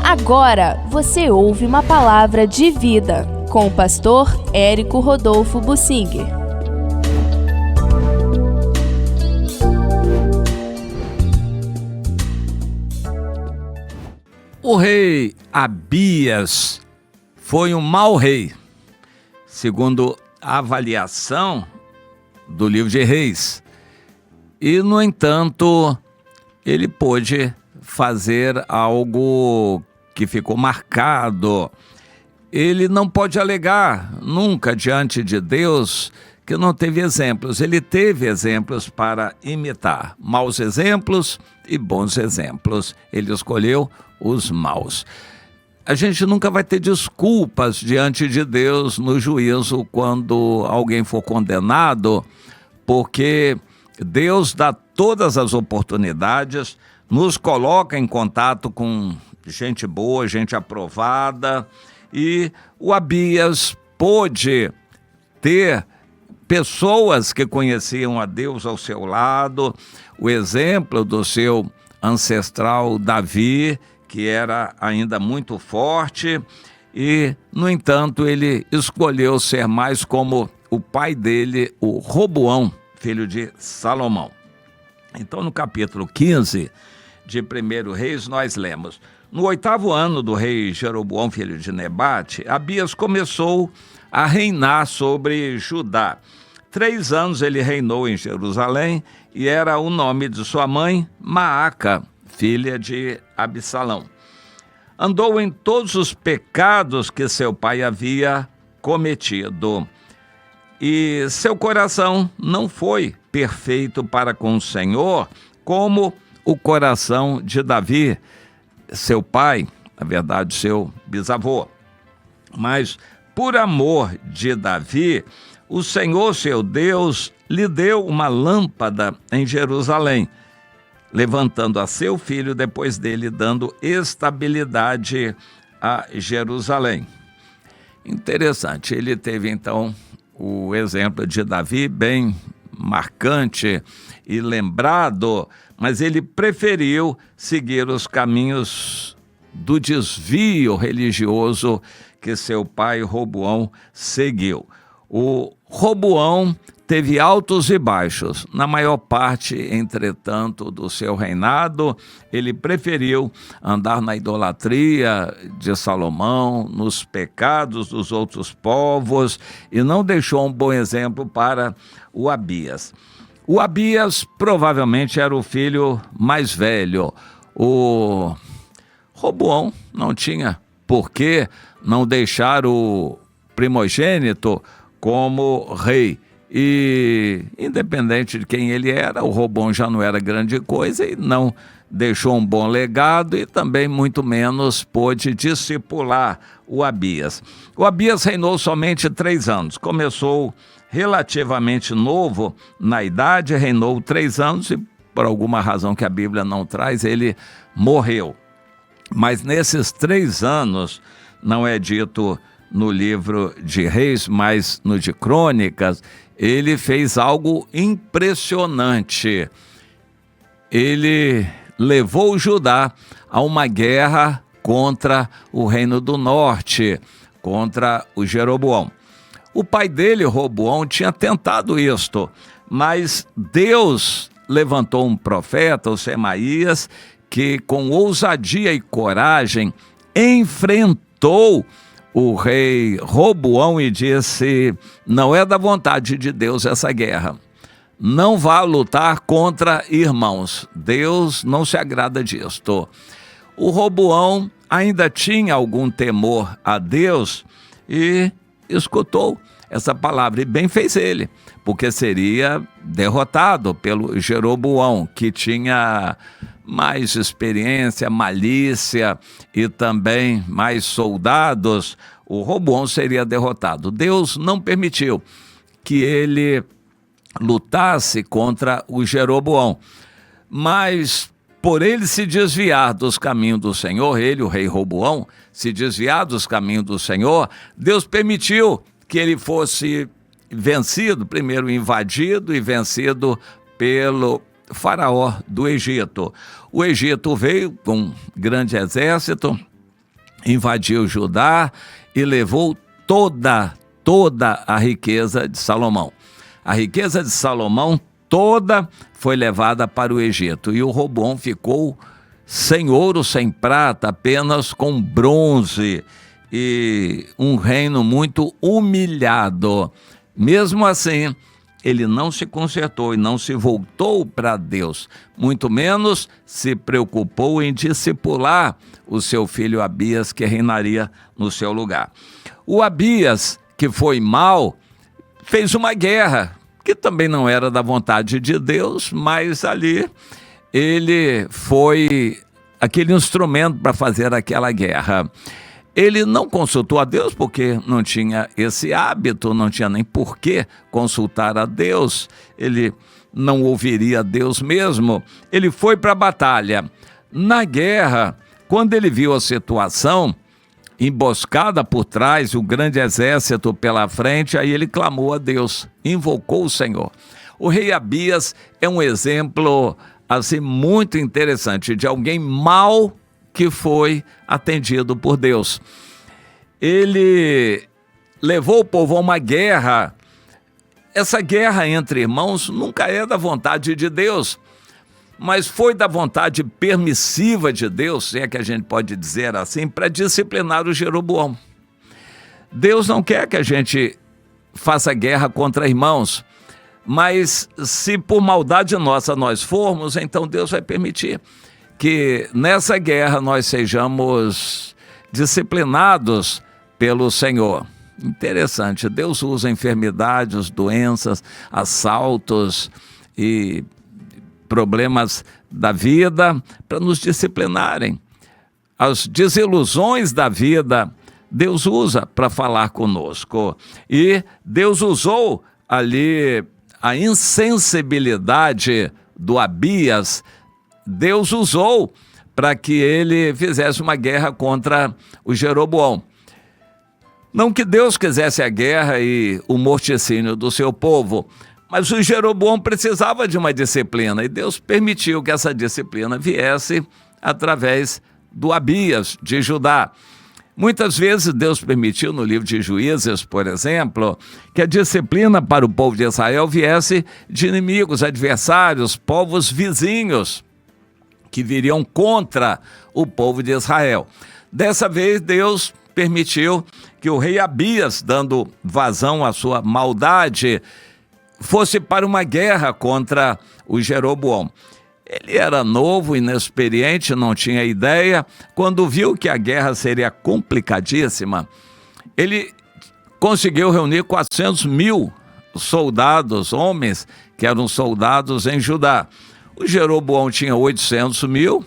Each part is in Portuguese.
Agora você ouve uma palavra de vida com o pastor Érico Rodolfo Bussinger. O rei Abias foi um mau rei, segundo a avaliação do livro de Reis. E, no entanto, ele pôde fazer algo que ficou marcado. Ele não pode alegar nunca diante de Deus que não teve exemplos. Ele teve exemplos para imitar, maus exemplos e bons exemplos. Ele escolheu os maus. A gente nunca vai ter desculpas diante de Deus no juízo quando alguém for condenado, porque Deus dá todas as oportunidades, nos coloca em contato com gente boa, gente aprovada, e o Abias pôde ter pessoas que conheciam a Deus ao seu lado, o exemplo do seu ancestral Davi, que era ainda muito forte, e, no entanto, ele escolheu ser mais como o pai dele, o Roboão, filho de Salomão. Então, no capítulo 15 de 1 Reis, nós lemos: no 8º ano do rei Jeroboão, filho de Nebate, Abias começou a reinar sobre Judá. 3 anos ele reinou em Jerusalém, e era o nome de sua mãe, Maaca, filha de Absalão. Andou em todos os pecados que seu pai havia cometido. E seu coração não foi perfeito para com o Senhor, como o coração de Davi, seu pai, na verdade, seu bisavô. Mas, por amor de Davi, o Senhor, seu Deus, lhe deu uma lâmpada em Jerusalém, levantando a seu filho depois dele, dando estabilidade a Jerusalém. Interessante, ele teve então o exemplo de Davi, bem marcante e lembrado, mas ele preferiu seguir os caminhos do desvio religioso que seu pai Roboão seguiu. O Roboão teve altos e baixos. Na maior parte, entretanto, do seu reinado, ele preferiu andar na idolatria de Salomão, nos pecados dos outros povos, e não deixou um bom exemplo para o Abias. O Abias provavelmente era o filho mais velho. O Roboão não tinha por que não deixar o primogênito como rei. E, independente de quem ele era, o Roboão já não era grande coisa e não deixou um bom legado, e também muito menos pôde discipular o Abias. O Abias reinou somente 3 anos, começou relativamente novo na idade, reinou 3 anos e, por alguma razão que a Bíblia não traz, ele morreu. Mas nesses 3 anos, não é dito no livro de Reis, mas no de Crônicas, ele fez algo impressionante. Ele levou Judá a uma guerra contra o Reino do Norte, contra o Jeroboão. O pai dele, Roboão, tinha tentado isto, mas Deus levantou um profeta, o Semaías, que com ousadia e coragem enfrentou o rei Roboão e disse: não é da vontade de Deus essa guerra. Não vá lutar contra irmãos. Deus não se agrada disto. O Roboão ainda tinha algum temor a Deus e escutou essa palavra, e bem fez ele, porque seria derrotado pelo Jeroboão, que tinha mais experiência, malícia e também mais soldados. O Roboão seria derrotado. Deus não permitiu que ele lutasse contra o Jeroboão, mas por ele se desviar dos caminhos do Senhor, ele, o rei Roboão, se desviar dos caminhos do Senhor, Deus permitiu que ele fosse vencido, primeiro invadido e vencido pelo faraó do Egito. O Egito veio com um grande exército invadiu Judá e levou toda a riqueza de Salomão. A riqueza de Salomão toda foi levada para o Egito, e o Roboão ficou sem ouro, sem prata, apenas com bronze, e um reino muito humilhado. Mesmo assim, ele não se consertou e não se voltou para Deus, muito menos se preocupou em discipular o seu filho Abias, que reinaria no seu lugar. O Abias, que foi mau, fez uma guerra, que também não era da vontade de Deus, mas ali ele foi aquele instrumento para fazer aquela guerra. Ele não consultou a Deus porque não tinha esse hábito, não tinha nem por que consultar a Deus, ele não ouviria Deus mesmo. Ele foi para a batalha. Na guerra, quando ele viu a situação, emboscada por trás, o grande exército pela frente, aí ele clamou a Deus, invocou o Senhor. O rei Abias é um exemplo assim muito interessante de alguém mau que foi atendido por Deus. Ele levou o povo a uma guerra. Essa guerra entre irmãos nunca é da vontade de Deus, mas foi da vontade permissiva de Deus, se é que a gente pode dizer assim, para disciplinar o Jeroboão. Deus não quer que a gente faça guerra contra irmãos, mas se por maldade nossa nós formos, então Deus vai permitir que nessa guerra nós sejamos disciplinados pelo Senhor. Interessante, Deus usa enfermidades, doenças, assaltos e problemas da vida para nos disciplinarem. As desilusões da vida, Deus usa para falar conosco. E Deus usou ali a insensibilidade do Abias, Deus usou para que ele fizesse uma guerra contra o Jeroboão. Não que Deus quisesse a guerra e o morticínio do seu povo, mas o Jeroboão precisava de uma disciplina, e Deus permitiu que essa disciplina viesse através do Abias, de Judá. Muitas vezes Deus permitiu, no livro de Juízes, por exemplo, que a disciplina para o povo de Israel viesse de inimigos, adversários, povos vizinhos, que viriam contra o povo de Israel. Dessa vez, Deus permitiu que o rei Abias, dando vazão à sua maldade, fosse para uma guerra contra o Jeroboão. Ele era novo, inexperiente, não tinha ideia. Quando viu que a guerra seria complicadíssima, ele conseguiu reunir 400.000 soldados, homens que eram soldados em Judá. O Jeroboão tinha 800.000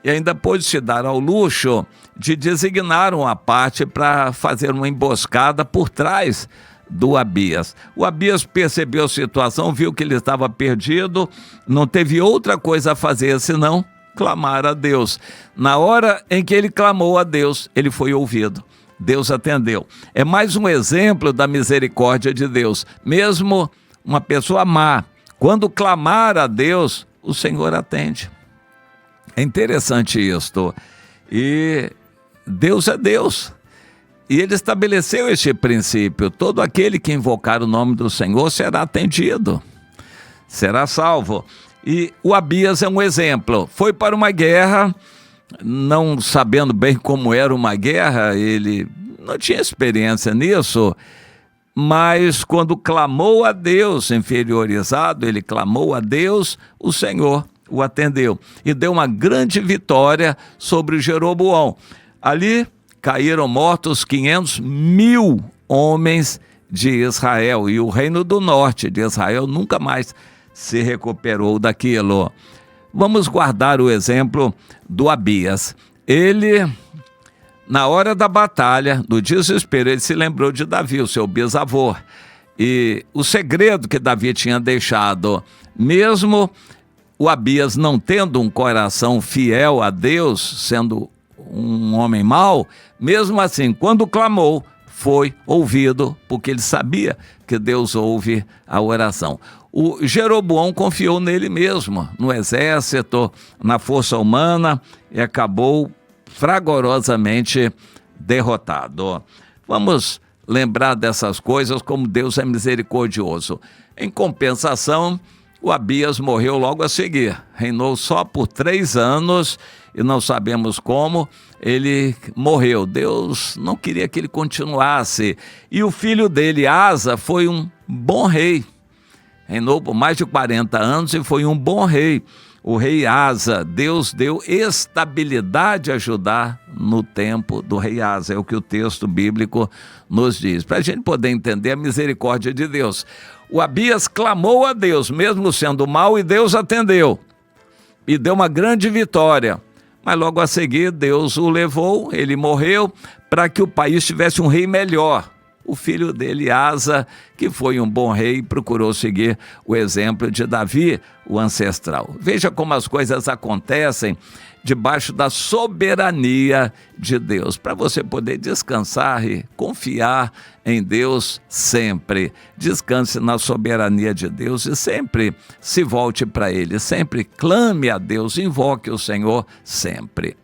e ainda pôde se dar ao luxo de designar uma parte para fazer uma emboscada por trás do Abias. O Abias percebeu a situação, viu que ele estava perdido, não teve outra coisa a fazer senão clamar a Deus. Na hora em que ele clamou a Deus, ele foi ouvido. Deus atendeu. É mais um exemplo da misericórdia de Deus. Mesmo uma pessoa má, quando clamar a Deus, o Senhor atende. É interessante isto. E Deus é Deus. E ele estabeleceu este princípio: todo aquele que invocar o nome do Senhor será atendido, será salvo. E o Abias é um exemplo. Foi para uma guerra, não sabendo bem como era uma guerra, ele não tinha experiência nisso, mas quando clamou a Deus, inferiorizado, ele clamou a Deus, o Senhor o atendeu e deu uma grande vitória sobre o Jeroboão. Ali caíram mortos 500.000 homens de Israel, e o reino do norte de Israel nunca mais se recuperou daquilo. Vamos guardar o exemplo do Abias. Ele, na hora da batalha, do desespero, ele se lembrou de Davi, o seu bisavô, e o segredo que Davi tinha deixado. Mesmo o Abias não tendo um coração fiel a Deus, sendo um homem mau, mesmo assim, quando clamou, foi ouvido, porque ele sabia que Deus ouve a oração. O Jeroboão confiou nele mesmo, no exército, na força humana, e acabou fragorosamente derrotado. Vamos lembrar dessas coisas, como Deus é misericordioso. Em compensação, o Abias morreu logo a seguir. Reinou só por 3 anos e não sabemos como ele morreu. Deus não queria que ele continuasse. E o filho dele, Asa, foi um bom rei. Reinou por mais de 40 anos e foi um bom rei. O rei Asa, Deus deu estabilidade a Judá no tempo do rei Asa, é o que o texto bíblico nos diz. Para a gente poder entender a misericórdia de Deus. O Abias clamou a Deus, mesmo sendo mau, e Deus atendeu. E deu uma grande vitória. Mas logo a seguir, Deus o levou, ele morreu, para que o país tivesse um rei melhor. O filho dele, Asa, que foi um bom rei, procurou seguir o exemplo de Davi, o ancestral. Veja como as coisas acontecem debaixo da soberania de Deus, para você poder descansar e confiar em Deus sempre. Descanse na soberania de Deus e sempre se volte para Ele, sempre clame a Deus, invoque o Senhor sempre.